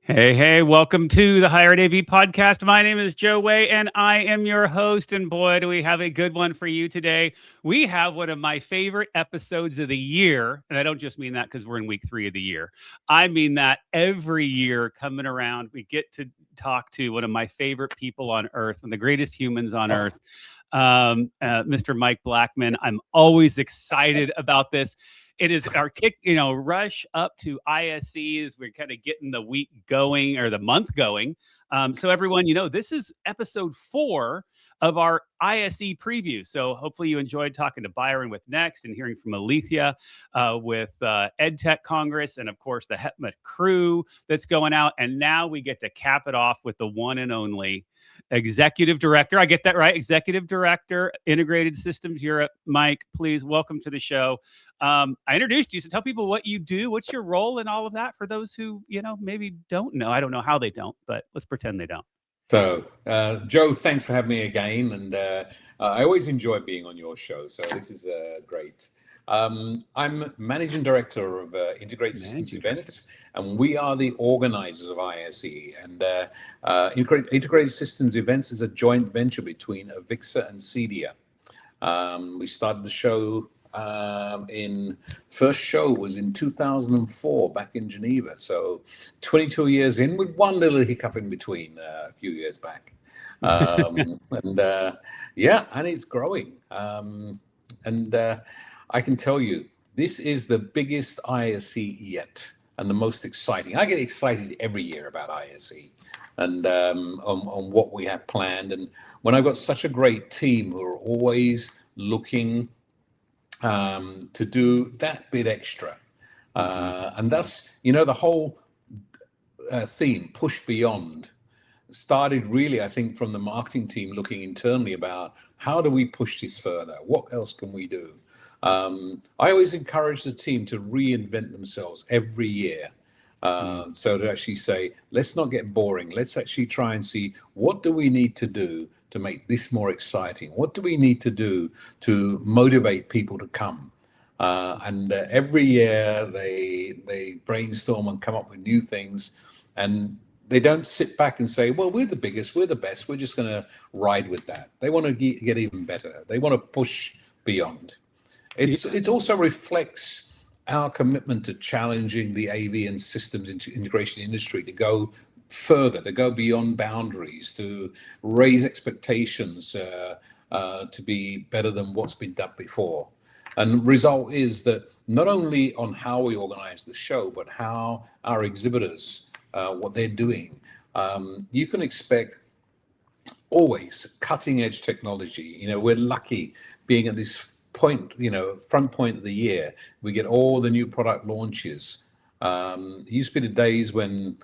Hey, welcome to the Hired AV podcast. My name is Joe Way, and I am your host. And boy, do we have a good one for you today. We have one of my favorite episodes of the year. And I don't just mean that because we're in week 3 of the year. I mean that every year coming around, we get to talk to one of my favorite people on earth and the greatest humans on earth, Mr. Mike Blackman. I'm always excited about this. It is our rush up to ISE as we're kind of getting the week going or the month going. So everyone, this is episode 4 of our ISE preview. So hopefully you enjoyed talking to Byron with Next and hearing from Alethea with EdTech Congress and of course the HETMA crew that's going out. And now we get to cap it off with the one and only Executive Director. I get that right. Executive Director, Integrated Systems Europe. Mike, please welcome to the show. I introduced you, so tell people what you do, what's your role in all of that for those who, maybe don't know. I don't know how they don't, but let's pretend they don't. So, Joe, thanks for having me again. And I always enjoy being on your show. So this is great. I'm Managing Director of Integrated Systems Events, and we are the organizers of ISE. And Integrated Systems Events is a joint venture between Avixa and Cedia. We started the show first show was in 2004 back in Geneva. So 22 years in with one little hiccup in between a few years back. And it's growing. I can tell you, this is the biggest ISE yet and the most exciting. I get excited every year about ISE and on what we have planned. And when I've got such a great team who are always looking to do that bit extra. And thus, the whole theme, Push Beyond, started really, I think, from the marketing team looking internally about how do we push this further? What else can we do? I always encourage the team to reinvent themselves every year. So to actually say, let's not get boring. Let's actually try and see what do we need to do to make this more exciting? What do we need to do to motivate people to come? And every year they brainstorm and come up with new things, and they don't sit back and say, well, we're the biggest, we're the best, we're just going to ride with that. They want to get even better. They want to push beyond. It also reflects our commitment to challenging the AV and systems integration industry to go further, to go beyond boundaries, to raise expectations, to be better than what's been done before. And the result is that not only on how we organize the show, but how our exhibitors, what they're doing. You can expect always cutting edge technology. We're lucky being at this point, front point of the year. We get all the new product launches. It used to be the days when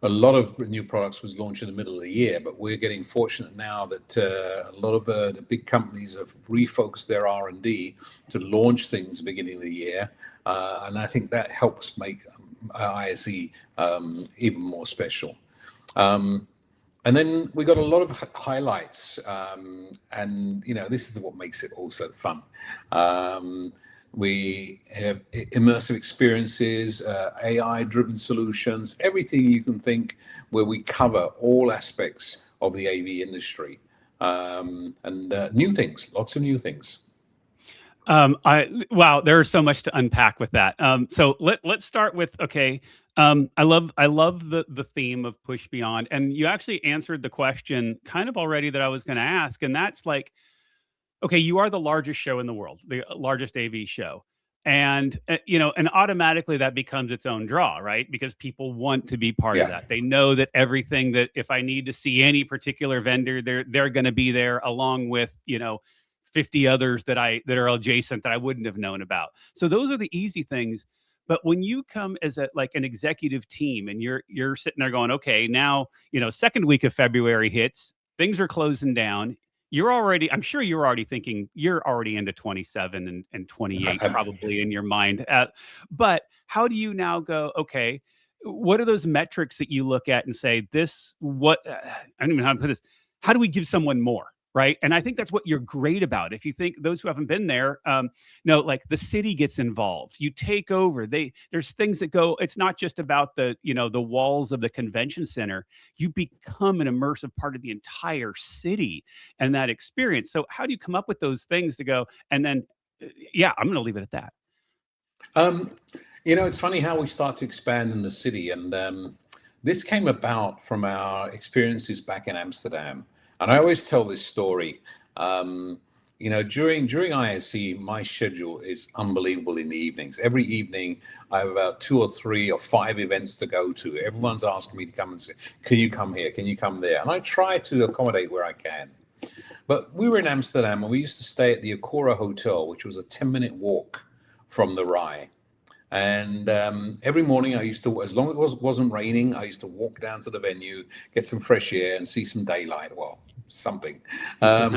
a lot of new products was launched in the middle of the year, but we're getting fortunate now that a lot of the big companies have refocused their R&D to launch things at the beginning of the year. And I think that helps make ISE even more special. And then we got a lot of highlights. And, this is what makes it also fun. We have immersive experiences, AI-driven solutions, everything you can think, where we cover all aspects of the AV industry, and new things, lots of new things. Wow, there's so much to unpack with that. So let's start with I love the theme of Push Beyond, and you actually answered the question kind of already that I was going to ask, and that's like, okay, you are the largest show in the world, the largest AV show. And, and automatically that becomes its own draw, right? Because people want to be part of that. They know that everything that if I need to see any particular vendor, they're going to be there along with, 50 others that are adjacent that I wouldn't have known about. So those are the easy things. But when you come as an executive team and you're sitting there going, okay, now, second week of February hits, things are closing down. I'm sure you're already thinking you're already into 27 and 28 probably in your mind. But how do you now go, okay, what are those metrics that you look at and say I don't even know how to put this. How do we give someone more, right? And I think that's what you're great about. If you think those who haven't been there, no, like the city gets involved. You take over. There's things that go. It's not just about the walls of the convention center. You become an immersive part of the entire city and that experience. So how do you come up with those things to go? And then, yeah, I'm going to leave it at that. It's funny how we start to expand in the city, and this came about from our experiences back in Amsterdam. And I always tell this story. During ISE, my schedule is unbelievable in the evenings. Every evening, I have about 2 or 3 or 5 events to go to. Everyone's asking me to come and say, "Can you come here? Can you come there?" And I try to accommodate where I can. But we were in Amsterdam, and we used to stay at the Akora Hotel, which was a 10-minute walk from the Rye. And every morning I used to, as long as it wasn't raining, I used to walk down to the venue, get some fresh air and see some daylight. Well, something. But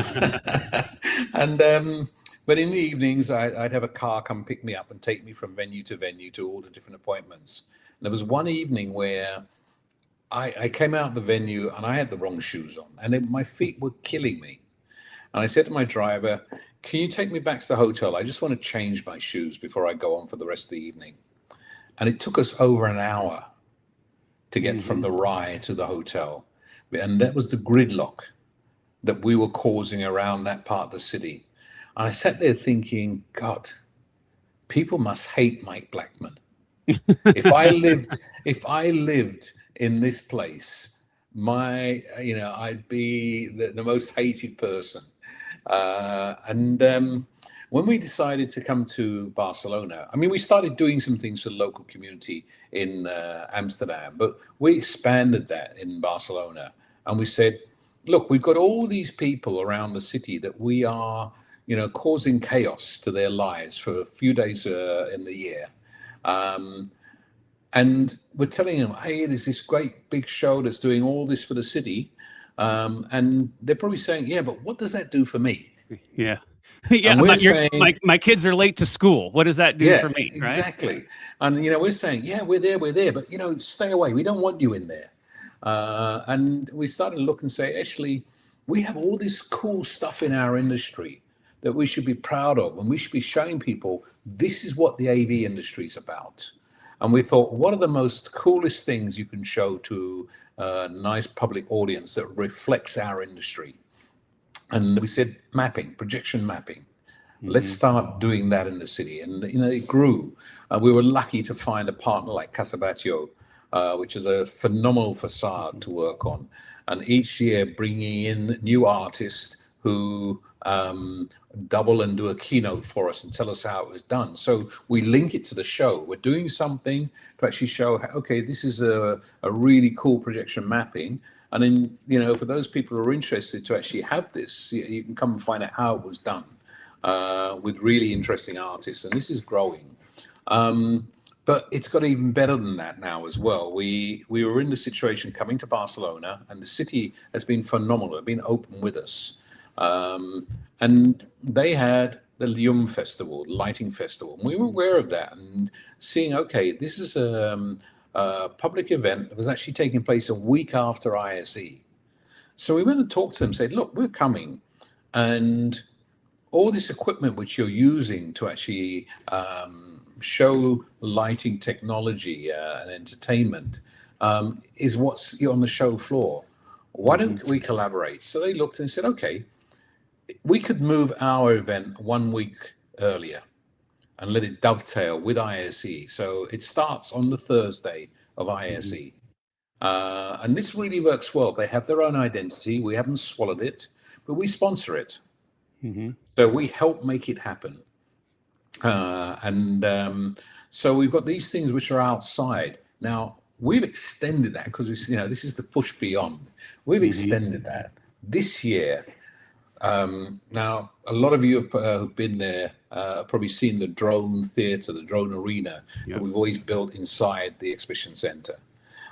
in the evenings, I'd have a car come pick me up and take me from venue to all the different appointments. And there was one evening where I came out of the venue and I had the wrong shoes on, and my feet were killing me. And I said to my driver, "Can you take me back to the hotel? I just want to change my shoes before I go on for the rest of the evening." And it took us over an hour to get from the Rye to the hotel. And that was the gridlock that we were causing around that part of the city. And I sat there thinking, God, people must hate Mike Blackman. If I lived in this place, I'd be the most hated person. When we decided to come to Barcelona, I mean, we started doing some things for the local community in Amsterdam, but we expanded that in Barcelona. And we said, look, we've got all these people around the city that we are, causing chaos to their lives for a few days in the year. And we're telling them, hey, there's this great big show that's doing all this for the city. And they're probably saying, yeah, but what does that do for me? Yeah. Yeah. My kids are late to school. What does that do for me? Exactly. Right? And, we're saying, yeah, we're there, but, stay away. We don't want you in there. And we started to look and say, actually, we have all this cool stuff in our industry that we should be proud of. And we should be showing people this is what the AV industry is about. And we thought, what are the most coolest things you can show to a nice public audience that reflects our industry? And we said, projection mapping. Let's start doing that in the city. And, it grew. We were lucky to find a partner like Casabatio, which is a phenomenal facade to work on. And each year bringing in new artists who double and do a keynote for us and tell us how it was done. So we link it to the show. We're doing something to actually show, okay, this is a really cool projection mapping. And then, for those people who are interested to actually have this, you can come and find out how it was done with really interesting artists. And this is growing. But it's got even better than that now as well. We were in the situation coming to Barcelona, and the city has been phenomenal. They've been open with us. And they had the Lium Festival, Lighting Festival. And we were aware of that and seeing, okay, this is a public event that was actually taking place a week after ISE. So we went and talked to them and said, look, we're coming. And all this equipment which you're using to actually show lighting technology and entertainment is what's on the show floor. Why don't we collaborate? So they looked and said, okay, we could move our event 1 week earlier and let it dovetail with ISE. So it starts on the Thursday of ISE. And this really works well. They have their own identity. We haven't swallowed it, but we sponsor it. So we help make it happen. So we've got these things which are outside. Now, we've extended that because this is the push beyond. We've extended that this year. Now, a lot of you have been there, probably seen the drone theater, the drone arena that we've always built inside the exhibition center.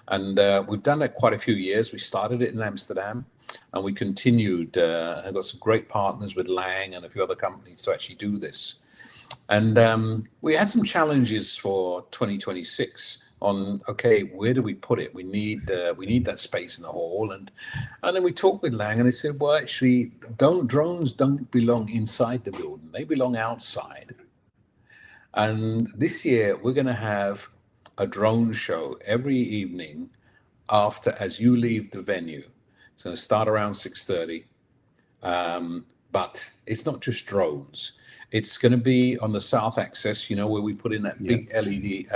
And we've done that quite a few years. We started it in Amsterdam and we continued. I've got some great partners with Lang and a few other companies to actually do this. And we had some challenges for 2026 on, okay, where do we put it? We need that space in the hall, and then we talked with Lang, and they said, well, actually, drones don't belong inside the building; they belong outside. And this year we're going to have a drone show every evening after as you leave the venue. It's going to start around 6:30. But it's not just drones. It's going to be on the south axis, where we put in that big LED,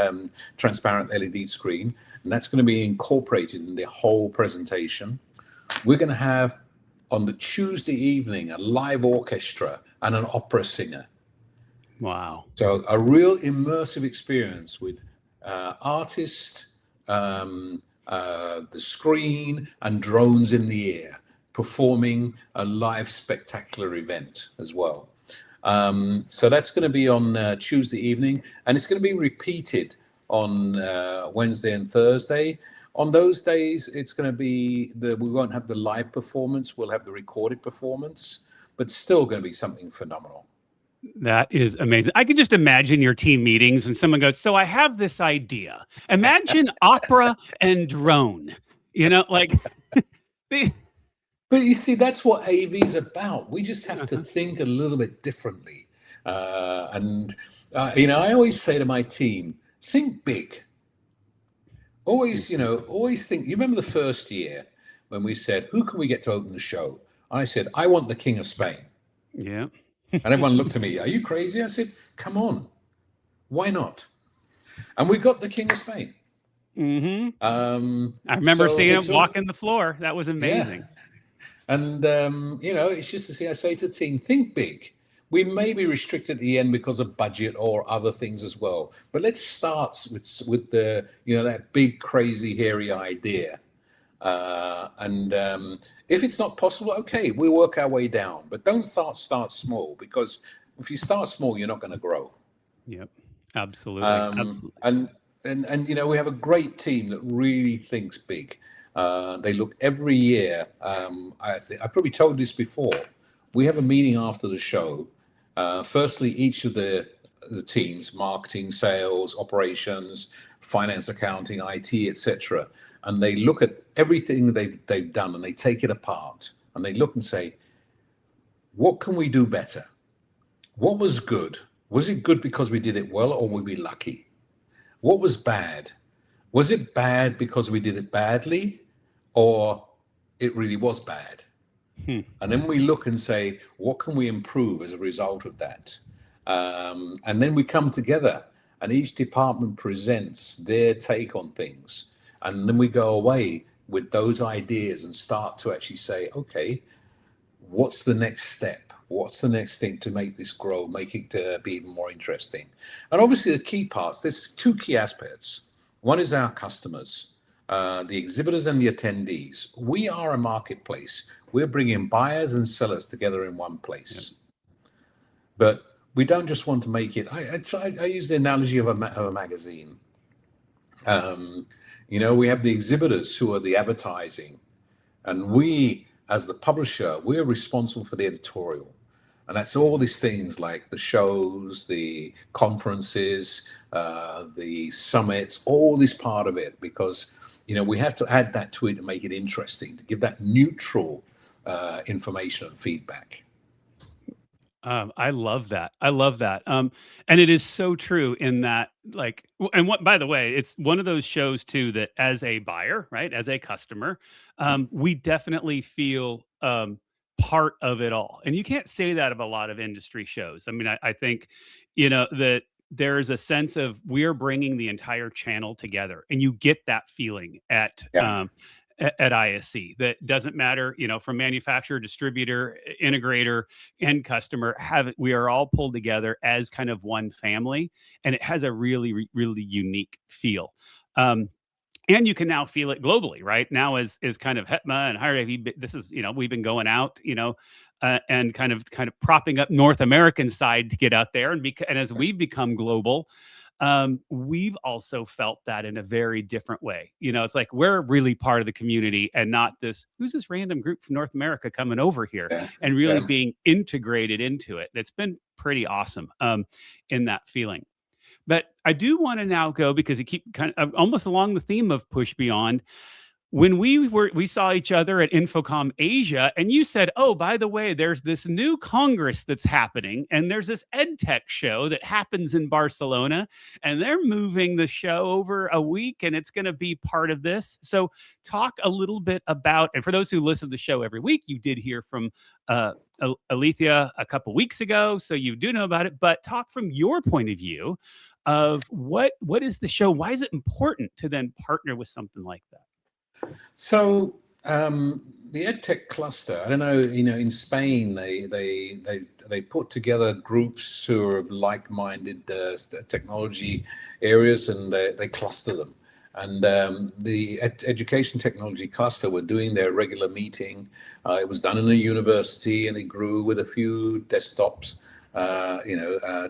transparent LED screen, and that's going to be incorporated in the whole presentation. We're going to have on the Tuesday evening a live orchestra and an opera singer. Wow. So a real immersive experience with artists, the screen, and drones in the air, performing a live spectacular event as well. So that's going to be on Tuesday evening, and it's going to be repeated on Wednesday and Thursday. On those days, it's going to be we won't have the live performance, we'll have the recorded performance, but still going to be something phenomenal. That is amazing. I can just imagine your team meetings when someone goes, so I have this idea. Imagine opera and drone, like. But you see, that's what AV is about. We just have to think a little bit differently. I always say to my team, think big. Always think. You remember the first year when we said, who can we get to open the show? And I said, I want the King of Spain. Yeah. And everyone looked at me, are you crazy? I said, come on, why not? And we got the King of Spain. Mm-hmm. I remember seeing him walking the floor. That was amazing. Yeah. And, it's just to see, I say to the team, think big. We may be restricted at the end because of budget or other things as well. But let's start with the, that big, crazy, hairy idea. If it's not possible, okay, we'll work our way down. But don't start small, because if you start small, you're not going to grow. Yep, absolutely. Absolutely. And we have a great team that really thinks big. They look every year. I probably told this before. We have a meeting after the show. Firstly, each of the teams, marketing, sales, operations, finance, accounting, IT, etc., and they look at everything they've done, and they take it apart, and they look and say, what can we do better? What was good? Was it good because we did it well, or were we lucky? What was bad? Was it bad because we did it badly, or it really was bad? And then we look and say, what can we improve as a result of that? And then we come together, and each department presents their take on things. And then we go away with those ideas and start to actually say, okay, what's the next step? What's the next thing to make this grow, make it be even more interesting? And obviously the key parts, there's two key aspects. One is our customers, the exhibitors and the attendees. We are a marketplace. We're bringing buyers and sellers together in one place. Yep. But we don't just want to make it, I use the analogy of a magazine. We have the exhibitors who are the advertising, and we, as the publisher, we're responsible for the editorial. And that's all these things like the shows, the conferences, the summits, all this part of it, because, we have to add that to it to make it interesting, to give that neutral information and feedback. I love that. And it is so true in that, by the way, it's one of those shows too, that as a buyer, right, as a customer, we definitely feel part of it all. And you can't say that of a lot of industry shows. I mean, I think, that there's a sense of we're bringing the entire channel together, and you get that feeling at ISC. That doesn't matter, from manufacturer, distributor, integrator, and customer. We are all pulled together as kind of one family, and it has a really, really unique feel. And you can now feel it globally, right? Now as kind of HETMA and Higher AV, this is, we've been going out, and kind of propping up North American side to get out there, and as we've become global. We've also felt that in a very different way. It's like we're really part of the community, and not who's this random group from North America coming over here, and really being integrated into it. It's been pretty awesome in that feeling. But I do want to now go, because it keep kind of almost along the theme of push beyond. When we saw each other at Infocom Asia, and you said, "Oh, by the way, there's this new Congress that's happening, and there's this EdTech show that happens in Barcelona, and they're moving the show over a week, and it's going to be part of this." So, talk a little bit about, and for those who listen to the show every week, you did hear from Alethea a couple weeks ago, so you do know about it. But talk from your point of view of what is the show? Why is it important to then partner with something like that? So the EdTech cluster, I don't know, in Spain, they put together groups who are of like-minded technology areas, and they cluster them. And the education technology cluster were doing their regular meeting. It was done in a university, and it grew with a few desktops,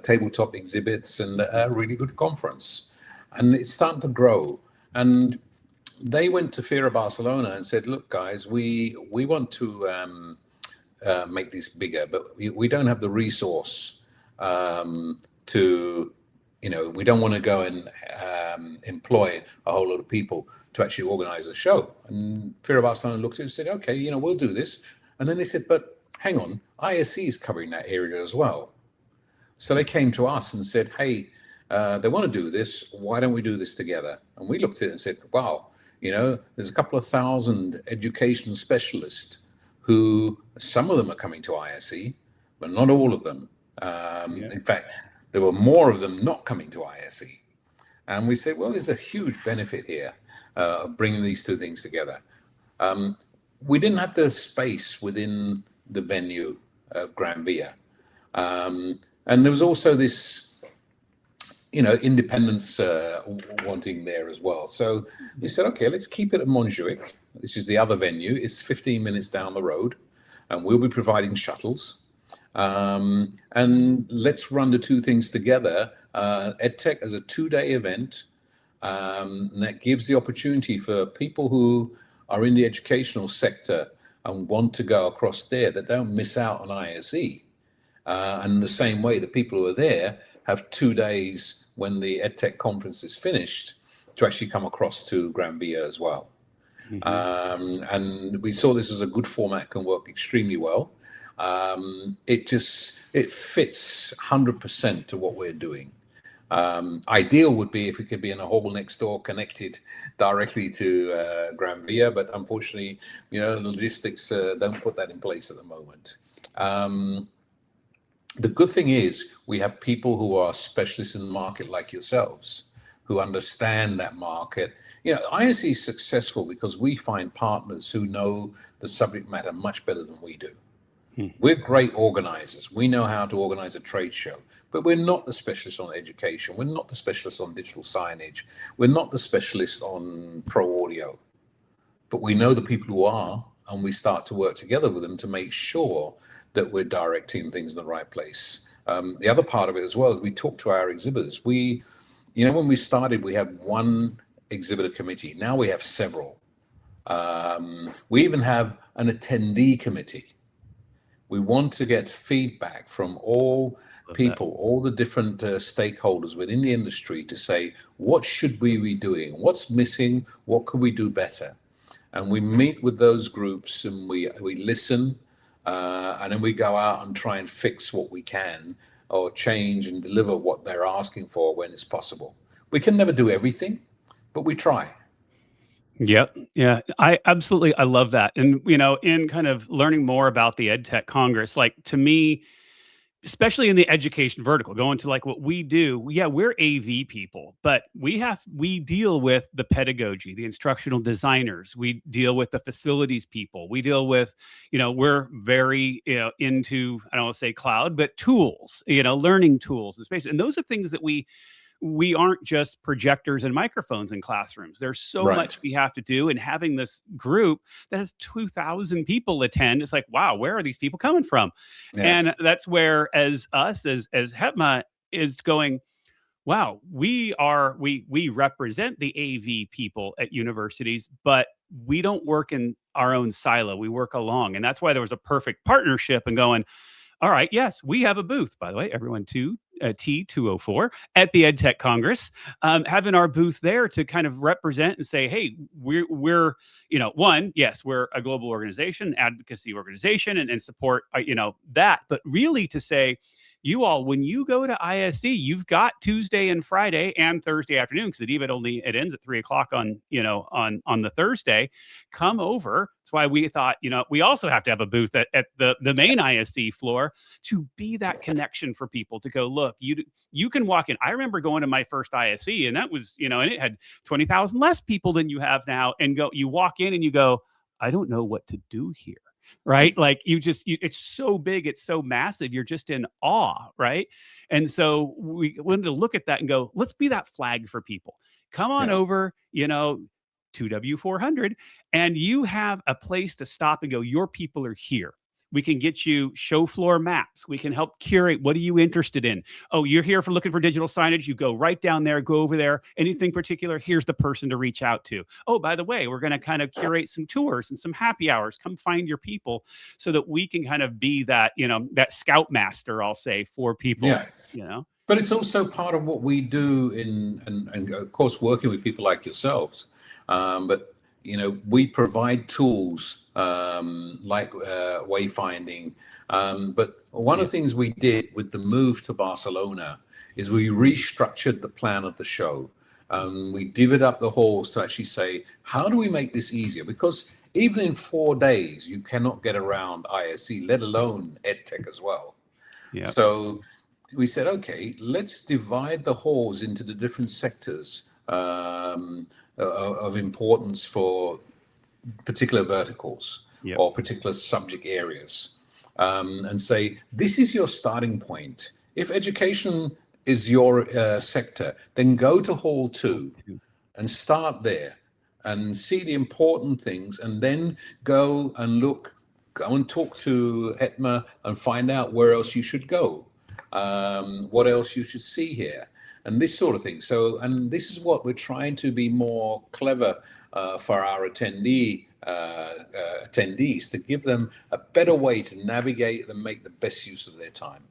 tabletop exhibits, and a really good conference. And it's starting to grow. And they went to Fira Barcelona and said, "Look, guys, we want to make this bigger, but we don't have the resource to, we don't want to go and employ a whole lot of people to actually organize a show." And Fira Barcelona looked at it and said, "Okay, we'll do this." And then they said, "But hang on, ISE is covering that area as well." So they came to us and said, "Hey, they want to do this. Why don't we do this together?" And we looked at it and said, "Wow, there's a couple of thousand education specialists who, some of them are coming to ISE, but not all of them. In fact, there were more of them not coming to ISE." And we said, well, there's a huge benefit here of bringing these two things together. We didn't have the space within the venue of Gran Via. And there was also this independence wanting there as well. So we said, okay, let's keep it at Montjuic. This is the other venue. It's 15 minutes down the road, and we'll be providing shuttles. And let's run the two things together. EdTech as a 2-day event, and that gives the opportunity for people who are in the educational sector and want to go across there, that don't miss out on ISE. And the same way, the people who are there have 2 days when the EdTech conference is finished to actually come across to Gran Via as well. Mm-hmm. And we saw this as a good format, can work extremely well. It fits 100% to what we're doing. Ideal would be if we could be in a hall next door connected directly to Gran Via, but unfortunately, logistics don't put that in place at the moment. The good thing is we have people who are specialists in the market like yourselves, who understand that market. ISE is successful because we find partners who know the subject matter much better than we do. We're great organizers. We know how to organize a trade show, but we're not the specialists on education. We're not the specialists on digital signage. We're not the specialists on pro audio, but we know the people who are, and we start to work together with them to make sure that we're directing things in the right place. The other part of it as well is we talk to our exhibitors. When we started, we had one exhibitor committee. Now we have several. We even have an attendee committee. We want to get feedback from all people, all the different stakeholders within the industry to say, what should we be doing? What's missing? What could we do better? And we meet with those groups, and we listen, and then we go out and try and fix what we can, or change and deliver what they're asking for when it's possible. We can never do everything, but we try. Yep. Yeah. I love that. And, in kind of learning more about the EdTech Congress, like, to me, especially in the education vertical, going to like what we do, yeah, we're AV people, but we deal with the pedagogy, the instructional designers, we deal with the facilities people, we deal with, we're very, into, I don't want to say cloud, but tools, learning tools and space. And those are things that we aren't just projectors and microphones in classrooms. There's so much we have to do. And having this group that has 2,000 people attend, it's like, wow, where are these people coming from? Yeah. And that's where, as HETMA is going, wow, we represent the AV people at universities, but we don't work in our own silo. We work along. And that's why there was a perfect partnership and going, all right, yes, we have a booth, by the way, everyone, to T204 at the EdTech Congress, having our booth there to kind of represent and say, hey, we're one, yes, we're a global organization, advocacy organization, and support, that, but really to say, you all, when you go to ISE, you've got Tuesday and Friday and Thursday afternoon, because it ends at 3 o'clock on the Thursday. Come over. That's why we thought, we also have to have a booth at the main ISE floor to be that connection for people to go, look, you can walk in. I remember going to my first ISE, and that was, and it had 20,000 less people than you have now, and you walk in and you go, I don't know what to do here. Right. Like it's so big, it's so massive. You're just in awe. Right. And so we wanted to look at that and go, let's be that flag for people. Come on over, 2W400, and you have a place to stop and go, your people are here. We can get you show floor maps. We can help curate. What are you interested in? Oh, you're here for looking for digital signage. You go right down there, go over there. Anything particular? Here's the person to reach out to. Oh, by the way, we're going to kind of curate some tours and some happy hours. Come find your people so that we can kind of be that, that scoutmaster, I'll say, for people, But it's also part of what we do and of course, working with people like yourselves. But we provide tools like wayfinding. But one of the things we did with the move to Barcelona is we restructured the plan of the show. We divvied up the halls to actually say, how do we make this easier? Because even in 4 days, you cannot get around ISE, let alone EdTech as well. Yeah. So we said, okay, let's divide the halls into the different sectors of importance for particular verticals or particular subject areas, and say, this is your starting point. If education is your sector, then go to Hall 2 and start there and see the important things, and then go and talk to ETMA and find out where else you should go, what else you should see here, and this sort of thing. So, and this is what we're trying to be more clever for our attendees, to give them a better way to navigate and make the best use of their time.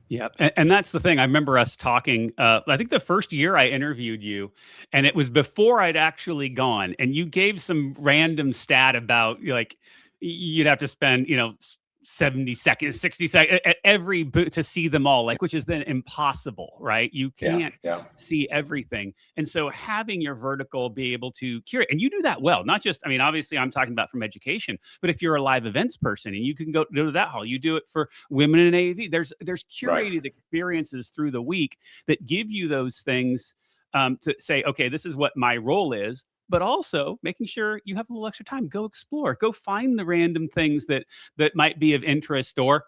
Yeah. And that's the thing. I remember us talking, I think the first year I interviewed you, and it was before I'd actually gone, and you gave some random stat about like, you'd have to spend, 70 seconds, 60 seconds at every booth to see them all, like, which is then impossible, right? You can't see everything. And so having your vertical be able to curate, and you do that well, not just, obviously I'm talking about from education, but if you're a live events person and you can go to that hall, you do it for women in AV, there's curated experiences through the week that give you those things to say, okay, this is what my role is, but also making sure you have a little extra time. Go explore, go find the random things that might be of interest, or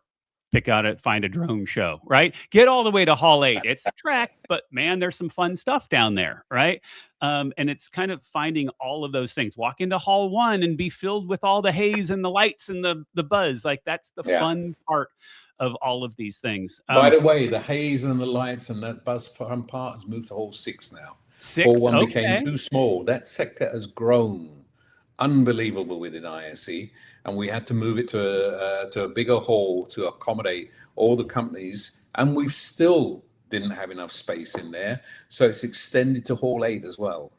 find a drone show, right? Get all the way to Hall 8. It's a trek, but man, there's some fun stuff down there, right? And it's kind of finding all of those things. Walk into Hall 1 and be filled with all the haze and the lights and the buzz. Like, that's the fun part of all of these things. By the way, the haze and the lights and that buzz fun part has moved to Hall 6 now. 6, Hall 1 became too small. That sector has grown unbelievable within ISE, and we had to move it to a bigger hall to accommodate all the companies, and we still didn't have enough space in there, so it's extended to Hall 8 as well.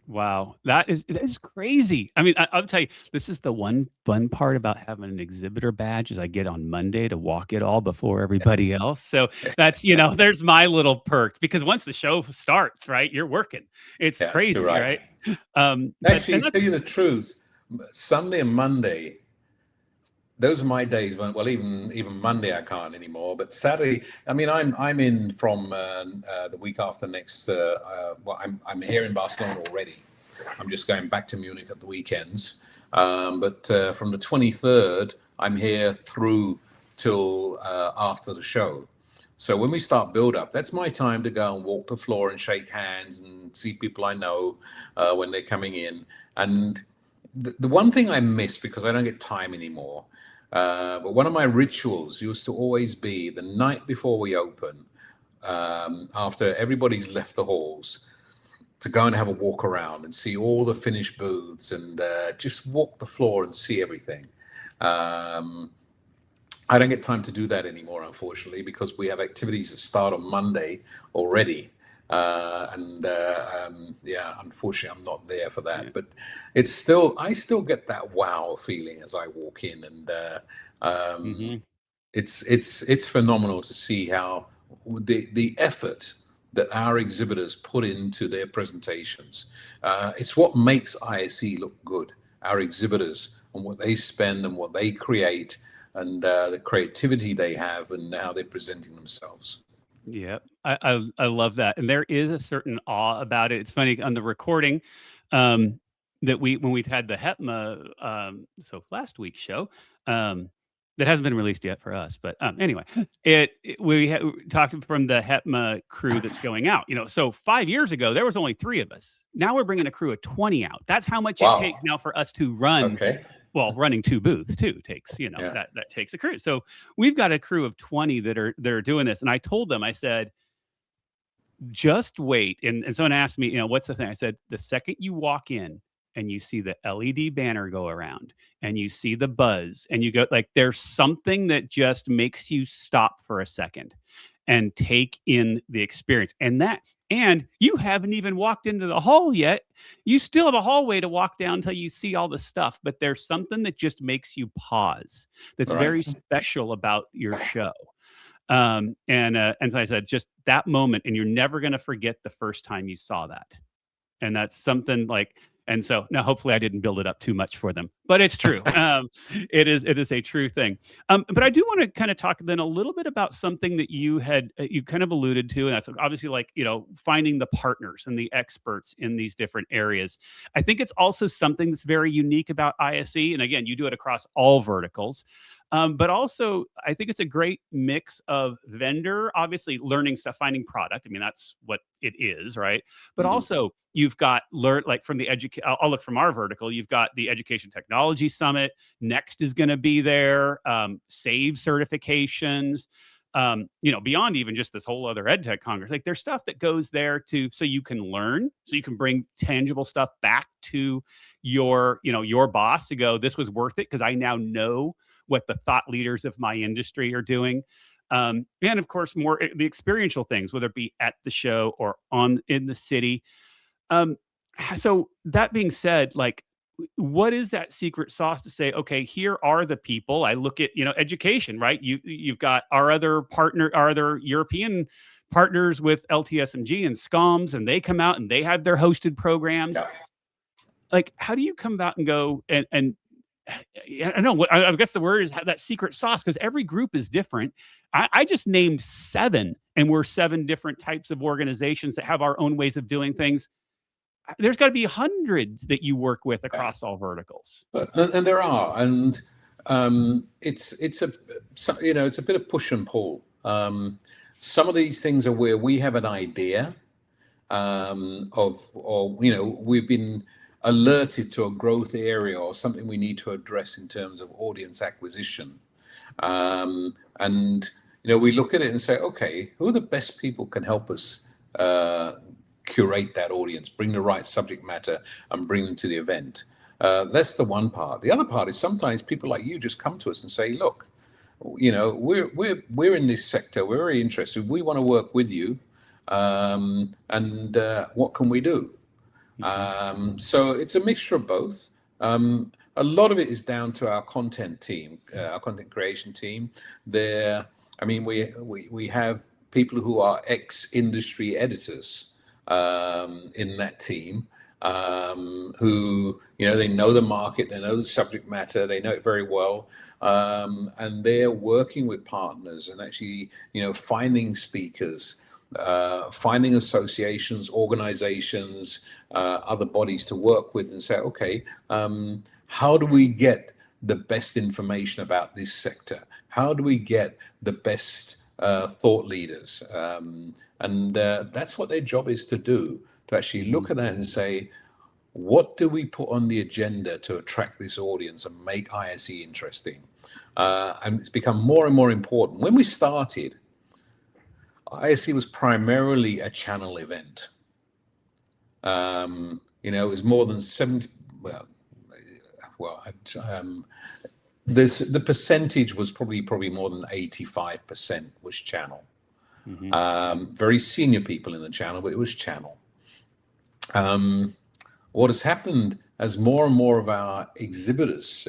Wow, that is crazy. I'll tell you, this is the one fun part about having an exhibitor badge, is I get on Monday to walk it all before everybody else. So that's, there's my little perk, because once the show starts, right, you're working. It's crazy, right? Actually, to tell you the truth, Sunday and Monday, those are my days when, well, even Monday I can't anymore. But Saturday, I'm in from the week after next. I'm here in Barcelona already. I'm just going back to Munich at the weekends. But from the 23rd, I'm here through till after the show. So when we start build up, that's my time to go and walk the floor and shake hands and see people I know when they're coming in. And the one thing I miss, because I don't get time anymore, but one of my rituals used to always be the night before we open, after everybody's left the halls, to go and have a walk around and see all the finished booths and just walk the floor and see everything. I don't get time to do that anymore, unfortunately, because we have activities that start on Monday already. Yeah, unfortunately, I'm not there for Yeah. that. But it's still, I still get that wow feeling as I walk in, and Hmm. it's phenomenal to see how the effort that our exhibitors put into their presentations. It's what makes ISE look good. Our exhibitors and what they spend and what they create, and the creativity they have and how they're presenting themselves. Yeah, I love that, and there is a certain awe about it. It's funny on the recording um, that we when we'd had the HEPMA, so last week's show, um, that hasn't been released yet for us, but anyway, we talked from the HEPMA crew that's going out. So 5 years ago there was only three of us. Now we're bringing a crew of 20 out. That's how much it takes Wow. now for us to run. Okay. Well, running two booths too takes, Yeah. that takes a crew. So we've got a crew of 20 that are doing this. And I told them, I said, just wait. And someone asked me, what's the thing? I said, the second you walk in and you see the LED banner go around and you see the buzz and you go like, there's something that just makes you stop for a second and take in the experience. And you haven't even walked into the hall yet. You still have a hallway to walk down until you see all the stuff, but there's something that just makes you pause. That's All right. very special about your show. And so I said, just that moment, and you're never going to forget the first time you saw that. And that's something like, and so now hopefully I didn't build it up too much for them, but it's true. It is a true thing. But I do want to kind of talk then a little bit about something that you kind of alluded to, and that's obviously like, finding the partners and the experts in these different areas. I think it's also something that's very unique about ISE. And again, you do it across all verticals. But also, I think it's a great mix of vendor, obviously learning stuff, finding product. I mean, that's what it is, right? But Mhm. also, you've got like from the I'll look from our vertical. You've got the Education Technology Summit. Next is going to be there. SAVE certifications. Beyond even just this whole other EdTech Congress. Like there's stuff that goes there so you can learn, so you can bring tangible stuff back to your boss to go, this was worth it because I now know what the thought leaders of my industry are doing. And of course, more the experiential things, whether it be at the show or in the city. Um, so that being said, like, what is that secret sauce to say, okay, here are the people? I look at, education, right? You've got our other European partners with LTSMG and SCOMS, and they come out and they have their hosted programs. Yeah. Like, how do you come out and go and I know what I guess the word is that secret sauce, because every group is different. I just named seven, and we're seven different types of organizations that have our own ways of doing things. There's got to be hundreds that you work with Yeah. across all verticals. And there are, and it's a bit of push and pull. Some of these things are where we have an idea or we've been alerted to a growth area or something we need to address in terms of audience acquisition, and we look at it and say, okay, who are the best people can help us curate that audience, bring the right subject matter, and bring them to the event. That's the one part. The other part is sometimes people like you just come to us and say, look, we're in this sector, we're very interested, we want to work with you, and what can we do? Mhm. So it's a mixture of both. A lot of it is down to our content team, our content creation team. I mean, we have people who are ex-industry editors in that team, who they know the market, they know the subject matter, they know it very well, and they're working with partners and actually finding speakers, finding associations, organizations, other bodies to work with and say, okay, how do we get the best information about this sector? How do we get the best thought leaders? And that's what their job is to do, to actually look at that and say, what do we put on the agenda to attract this audience and make ISE interesting? And it's become more and more important. When we started, ISE was primarily a channel event. It was more than 70, well, the percentage was probably more than 85% was channel. Very senior people in the channel, but it was channel. What has happened as more and more of our exhibitors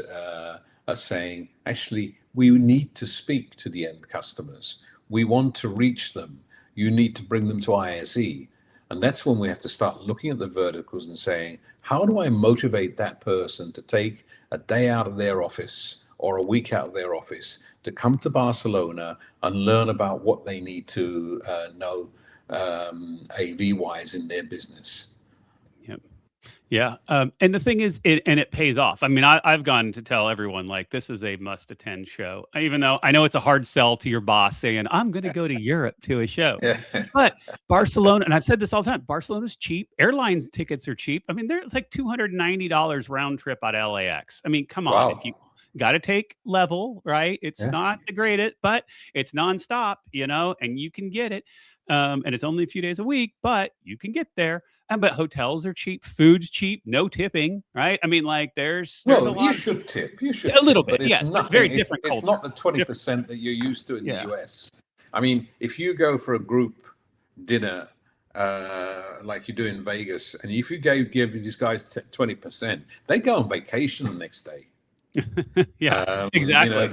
are saying, actually, we need to speak to the end customers. We want to reach them. You need to bring them to ISE. And that's when we have to start looking at the verticals and saying, how do I motivate that person to take a day out of their office or a week out of their office to come to Barcelona and learn about what they need to know AV-wise in their business? Yep. Yeah. And the thing is, it pays off. I mean, I've gone to tell everyone, like, this is a must attend show, even though I know it's a hard sell to your boss saying, I'm going to go to Europe to a show. But Barcelona, and I've said this all the time, Barcelona's cheap. Airline tickets are cheap. I mean, it's like $290 round trip out of LAX. I mean, come on. If you got to take level, right? It's not the greatest, but it's nonstop, and you can get it. And it's only a few days a week, but you can get there. But hotels are cheap, food's cheap, no tipping, right? I mean, like there's a lot. You should tip. You should a little tip, bit, but yes. Nothing, very different culture. It's not the 20% that you're used to in the US. I mean, if you go for a group dinner like you do in Vegas, and if you give these guys 20%, they go on vacation the next day. Exactly.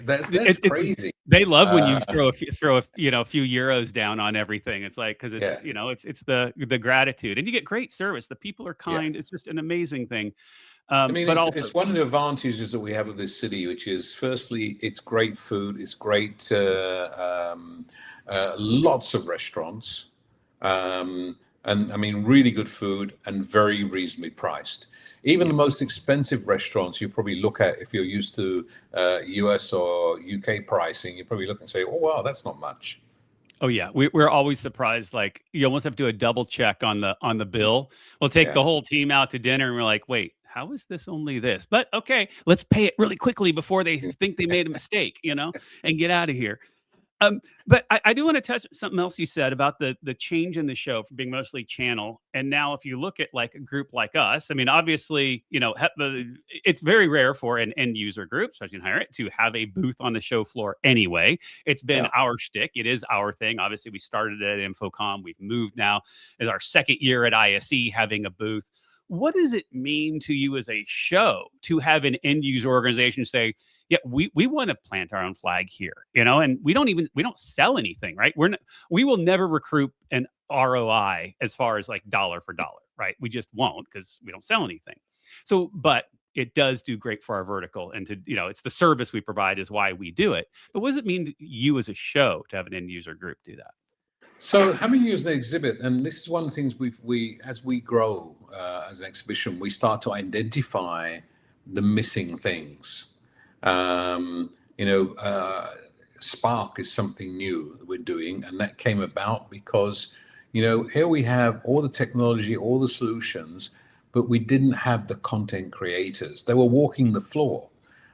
That's crazy. They love when you throw a few euros down on everything. It's like, because it's it's the gratitude, and you get great service. The people are kind. It's just an amazing thing. I mean, but it's one of the advantages that we have of this city, which is firstly, it's great food. It's great, lots of restaurants, and I mean, really good food and very reasonably priced. Even the most expensive restaurants you probably look at, if you're used to US or UK pricing, you probably look and say, oh, wow, that's not much. Oh, yeah. We're always surprised. Like, you almost have to do a double check on the bill. We'll take the whole team out to dinner and we're like, wait, how is this only this? But okay, let's pay it really quickly before they think they made a mistake, and get out of here. But I do want to touch something else you said about the change in the show from being mostly channel. And now if you look at like a group like us, I mean, obviously, it's very rare for an end user group, especially in Hire It, to have a booth on the show floor anyway. It's been our shtick. It is our thing. Obviously, we started at Infocom. We've moved now. It's our second year at ISE having a booth. What does it mean to you as a show to have an end user organization say, yeah, we want to plant our own flag here, and we don't sell anything, right? We will never recruit an ROI as far as like dollar for dollar, right? We just won't, because we don't sell anything. So, but it does do great for our vertical, and it's the service we provide is why we do it. But what does it mean to you as a show to have an end user group do that? So having used the exhibit, and this is one of the things we as we grow as an exhibition, we start to identify the missing things. Spark is something new that we're doing, and that came about because, here we have all the technology, all the solutions, but we didn't have the content creators. They were walking the floor.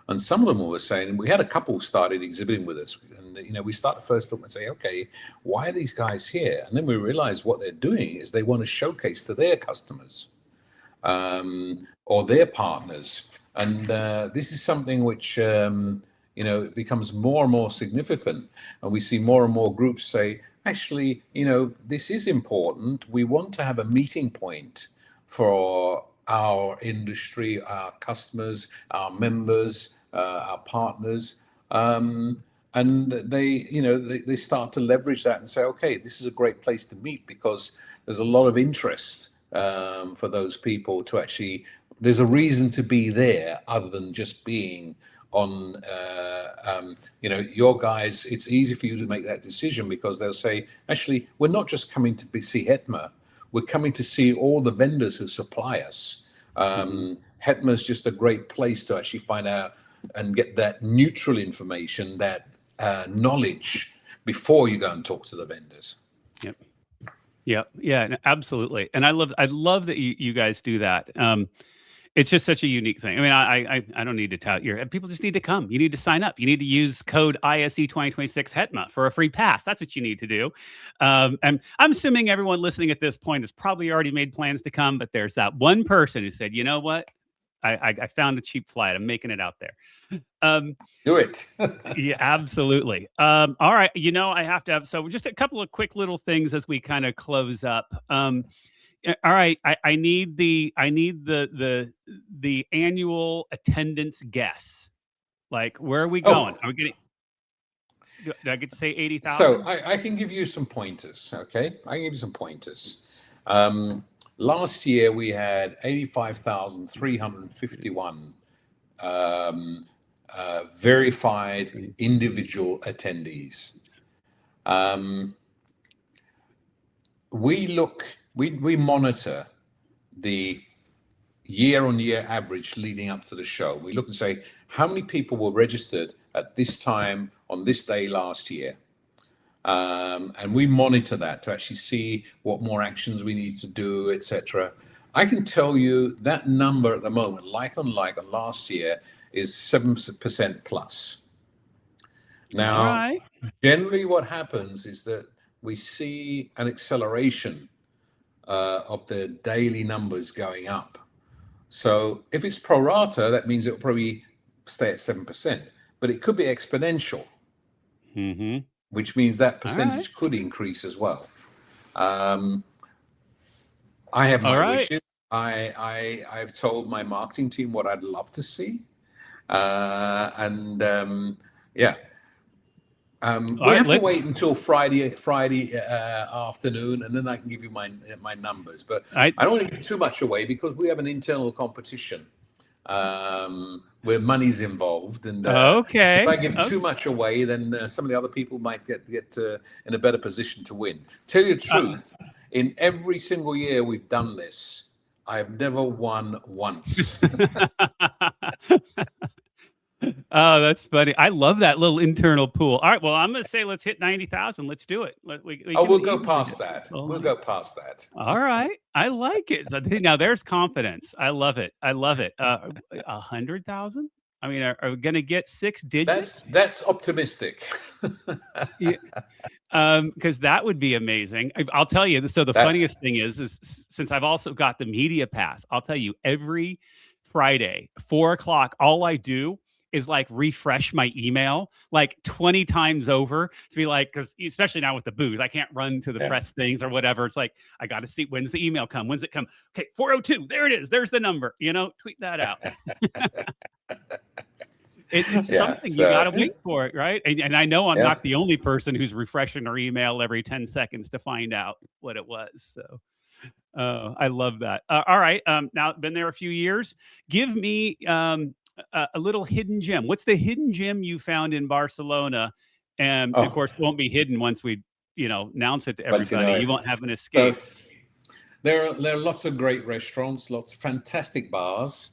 And some of them were saying, we had a couple started exhibiting with us, and we start to first look and say, okay, why are these guys here? And then we realize what they're doing is they want to showcase to their customers or their partners. And this is something which it becomes more and more significant, and we see more and more groups say, actually, this is important. We want to have a meeting point for our industry, our customers, our members, our partners, and they start to leverage that and say, okay, this is a great place to meet, because there's a lot of interest for those people to actually. There's a reason to be there other than just being on. Your guys. It's easy for you to make that decision, because they'll say, actually, we're not just coming to see HETMA. We're coming to see all the vendors who supply us. HETMA is just a great place to actually find out and get that neutral information, that knowledge, before you go and talk to the vendors. Yep. Yeah, absolutely. And I love that you guys do that. It's just such a unique thing. I mean, I don't need to tout your. People just need to come. You need to sign up. You need to use code ISE 2026 HETMA for a free pass. That's what you need to do. And I'm assuming everyone listening at this point has probably already made plans to come, but there's that one person who said, you know what? I found a cheap flight. I'm making it out there. Do it. Yeah, absolutely. All right. I have to have, so just a couple of quick little things as we kind of close up. All right. I need the annual attendance guess. Like, where are we going? Oh, Are we getting, do I get to say so 80,000? I can give you some pointers. Okay, I can give you some pointers. Last year we had 85,351 verified individual attendees. We monitor the year-on-year average leading up to the show. We look and say, how many people were registered at this time on this day last year? And we monitor that to actually see what more actions we need to do, etc. I can tell you that number at the moment, like on last year, is 7% plus. All Now, right. generally what happens is that we see an acceleration of the daily numbers going up. So if it's pro rata, that means it'll probably stay at 7%, but it could be exponential, which means that All right. percentage could increase as well. I have All my right. wishes. I've told my marketing team what I'd love to see, and yeah. All We right. have to wait until Friday afternoon, and then I can give you my numbers. But I, I don't want to give too much away because we have an internal competition where money's involved, and if okay. I give too much away, then some of the other people might get in a better position to win. Tell you the truth, in every single year we've done this, I've never won once. Oh, that's funny. I love that little internal pool. All right. Well, I'm going to say let's hit 90,000. Let's do it. We'll go past that. We'll go past that. All right. I like it. So now there's confidence. I love it. 100,000? I mean, are we going to get 6 digits? That's optimistic. Yeah. Because that would be amazing. I'll tell you. So the funniest thing is since I've also got the media pass, I'll tell you every Friday, 4:00, all I do is like refresh my email like 20 times over to be like, because especially now with the booth, I can't run to the press things or whatever. It's like, I got to see, when's the email come? When's it come? Okay, 402, there it is. There's the number, tweet that out. It's something you got to wait for it, right? And I know I'm not the only person who's refreshing their email every 10 seconds to find out what it was. So I love that. All right. Now, been there a few years. Give me a little hidden gem. What's the hidden gem you found in Barcelona? And of course, it won't be hidden once we, announce it to everybody. You won't have an escape. So, there are lots of great restaurants, lots of fantastic bars.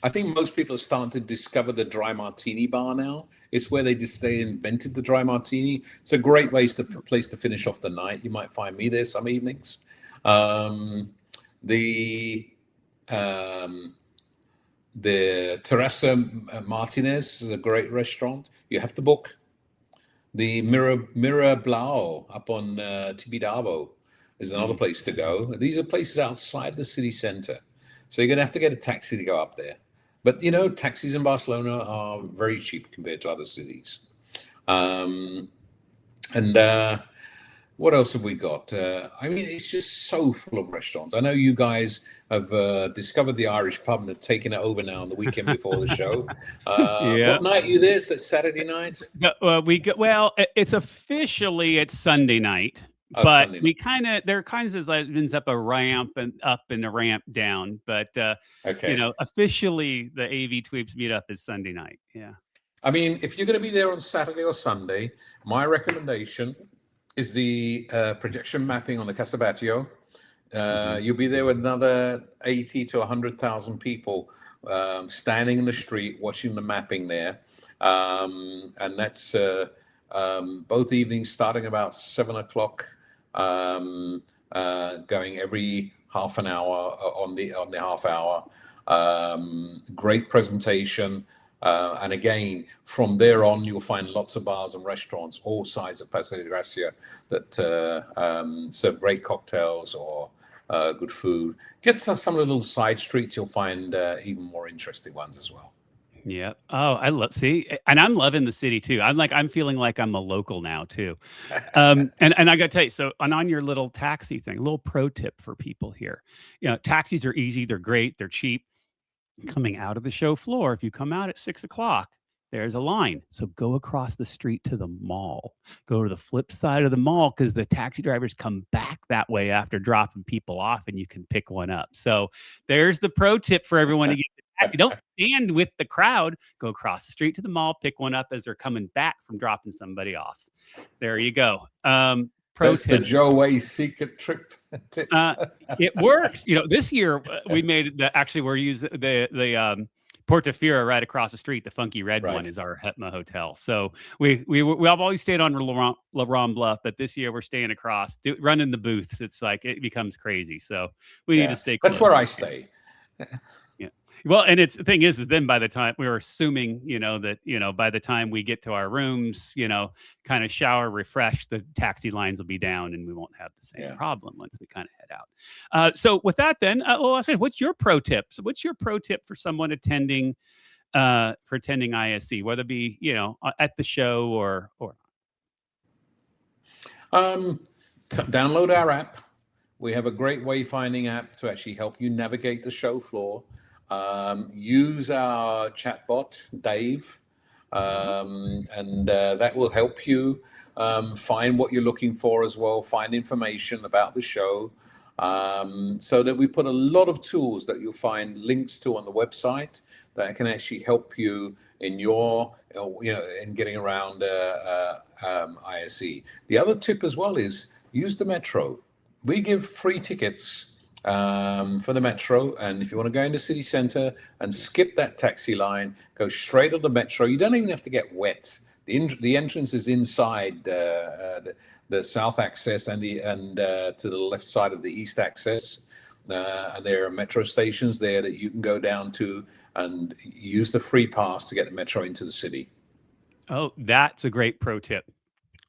I think most people are starting to discover the dry martini bar now. It's where they invented the dry martini. It's a great place to finish off the night. You might find me there some evenings. The Terraza Martinez is a great restaurant. You have to book. The Mira Blau up on Tibidabo is another place to go. These are places outside the city center. So you're going to have to get a taxi to go up there. But, taxis in Barcelona are very cheap compared to other cities. And what else have we got? I mean, it's just so full of restaurants. I know you guys have discovered the Irish pub and have taken it over now on the weekend before the show. What night are you there? Is that Saturday night? It's officially it's Sunday night. But we there kind of ends up a ramp and up and a ramp down. But, officially the AV Tweeps meetup is Sunday night. Yeah. I mean, if you're going to be there on Saturday or Sunday, my recommendation is the projection mapping on the Casabatio. You'll be there with another 80 to 100,000 people standing in the street watching the mapping there. And that's both evenings starting about 7:00. Going every half an hour on the half hour. Great presentation, and again from there on you'll find lots of bars and restaurants all sides of Paseo de Gracia that serve great cocktails or good food. Get to some of the little side streets. You'll find even more interesting ones as well. Yeah. Oh, and I'm loving the city too. I'm feeling like I'm a local now too. And I got to tell you, so on your little taxi thing, a little pro tip for people here. Taxis are easy, they're great, they're cheap. Coming out of the show floor, if you come out at 6 o'clock, there's a line. So go across the street to the mall. Go to the flip side of the mall because the taxi drivers come back that way after dropping people off, and you can pick one up. So there's the pro tip for everyone to get the taxi. Don't stand with the crowd. Go across the street to the mall, pick one up as they're coming back from dropping somebody off. There you go. That's the Joe Way secret trip tip. It works. This year we made we're using the Portofino right across the street. The funky red one is our Hetma hotel. So we've always stayed on Laurent Bluff, but this year we're staying across, running the booths. It's like it becomes crazy. So we need to stay close. That's where I stay. Yeah. Well, and the thing is then by the time we were assuming, that, by the time we get to our rooms, kind of shower, refresh, the taxi lines will be down and we won't have the same problem once we kind of head out. So with that, then, what's your pro tip? So what's your pro tip for someone attending ISE, whether it be, at the show or download our app. We have a great wayfinding app to actually help you navigate the show floor. Use our chatbot, Dave, and that will help you find what you're looking for as well, find information about the show. So that we put a lot of tools that you'll find links to on the website that can actually help you in in getting around ISE. The other tip as well is use the metro. We give free tickets for the metro, and if you want to go into city center and skip that taxi line, go straight on the metro. You don't even have to get wet. The entrance is inside the south access and to the left side of the east access, and there are metro stations there that you can go down to and use the free pass to get the metro into the city. Oh, that's a great pro tip.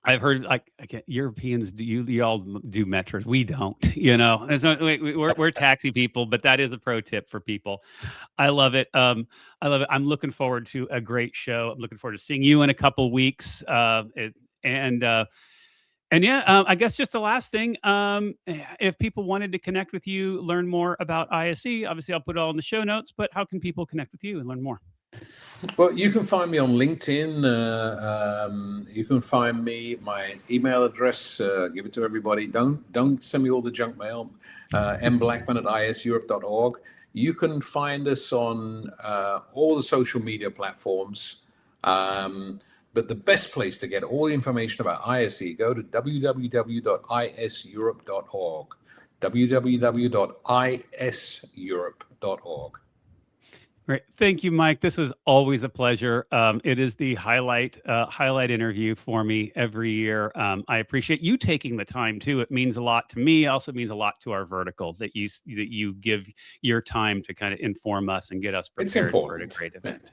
I've heard Europeans you all do metros. We don't, we're taxi people, but that is a pro tip for people. I love it. I'm looking forward to a great show. I'm looking forward to seeing you in a couple weeks. I guess just the last thing, if people wanted to connect with you, learn more about ISE, obviously I'll put it all in the show notes, but how can people connect with you and learn more? Well, you can find me on LinkedIn. You can find me, my email address, give it to everybody. Don't send me all the junk mail. mblackman@iseurope.org. You can find us on all the social media platforms. But the best place to get all the information about ISE, go to www.iseurope.org. www.iseurope.org. Great. Thank you, Mike. This was always a pleasure. It is the highlight interview for me every year. I appreciate you taking the time too. It means a lot to me. Also means a lot to our vertical that you give your time to kind of inform us and get us prepared for a great event.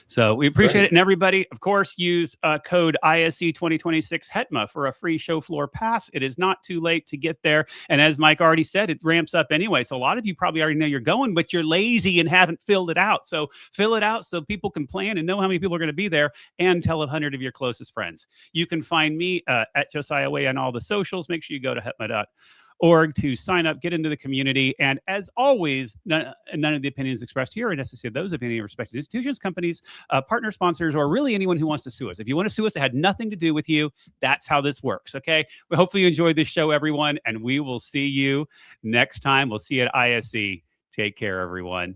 So we appreciate it. And everybody, of course, use code ISE 2026 Hetma for a free show floor pass. It is not too late to get there. And as Mike already said, it ramps up anyway. So a lot of you probably already know you're going, but you're lazy and haven't filled it out. So fill it out so people can plan and know how many people are going to be there, and tell 100 of your closest friends. You can find me at Josiah Way on all the socials. Make sure you go to hetma.org to sign up, get into the community. And as always, none of the opinions expressed here are necessarily those of any respective institutions, companies, partner sponsors, or really anyone who wants to sue us. If you want to sue us, it had nothing to do with you. That's how this works. Okay. Well, hopefully you enjoyed this show, everyone, and we will see you next time. We'll see you at ISE. Take care, everyone.